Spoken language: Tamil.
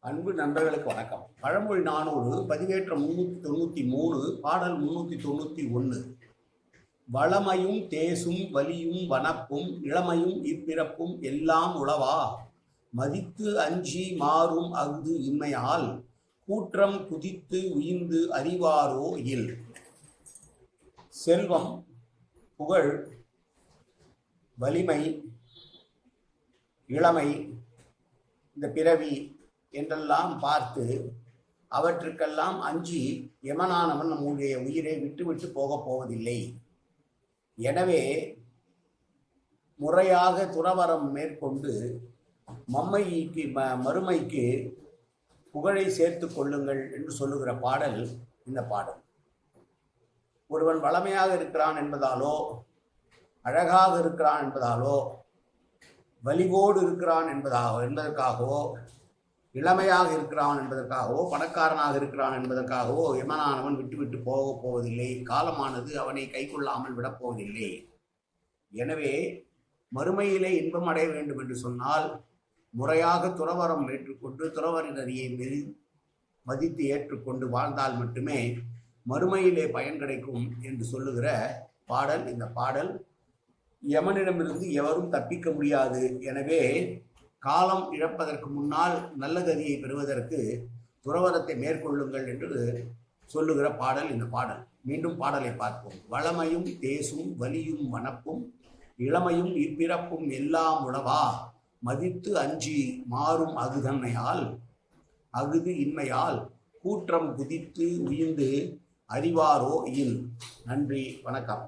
அன்பு நண்பர்களுக்கு வணக்கம். பழமொழி 400 பதிவேற்றம் 393 பாடல் 391. வளமையும் தேசும் வலியும் வனப்பும் இளமையும் இப்பிறப்பும் எல்லாம் உளவா மதித்து அஞ்சி மாறும் அஃது இன்மையால் கூற்றம் குதித்து உயிர்ந்து அறிவாரோ இல். செல்வம், புகழ், வலிமை, இளமை, இந்த பிறவி என்றெல்லாம் பார்த்து அவற்றுக்கெல்லாம் அஞ்சி யமனானவன் நம்முடைய உயிரை விட்டு விட்டு போகப் போவதில்லை. எனவே முறையாக துறவரம் மேற்கொண்டு மறுமைக்கு புகழை சேர்த்து கொள்ளுங்கள் என்று சொல்லுகிற பாடல் இந்த பாடல். ஒருவன் வளமையாக இருக்கிறான் என்பதாலோ, அழகாக இருக்கிறான் என்பதாலோ, வலிவோடு இருக்கிறான் என்பதற்காகவோ, இளமையாக இருக்கிறான் என்பதற்காகவோ, பணக்காரனாக இருக்கிறான் என்பதற்காகவோ யமனானவன் விட்டு போகப் போவதில்லை. காலமானது அவனை கை கொள்ளாமல் விடப்போவதில்லை. எனவே மறுமையிலே இன்பம் அடைய வேண்டும் என்று சொன்னால் முறையாக துறவரம் ஏற்றுக்கொண்டு துறவரின் நெறியை மதித்து ஏற்றுக்கொண்டு வாழ்ந்தால் மட்டுமே மறுமையிலே பயன் கிடைக்கும் என்று சொல்லுகிற பாடல் இந்த பாடல். யமனிடமிருந்து எவரும் தப்பிக்க முடியாது. எனவே காலம் இழப்பதற்கு முன்னால் நல்ல கதியை பெறுவதற்கு துறவரத்தை மேற்கொள்ளுங்கள் என்று சொல்லுகிற பாடல் இந்த பாடல். மீண்டும் பாடலை பார்ப்போம். வளமையும் தேசும் வலியும் வனப்பும் இளமையும் இப்பிறப்பும் எல்லாம் உளவா மதித்து அஞ்சி மாறும் அகுது இன்மையால் கூற்றம் குதித்து உயிர்ந்து அறிவாரோ இல். நன்றி, வணக்கம்.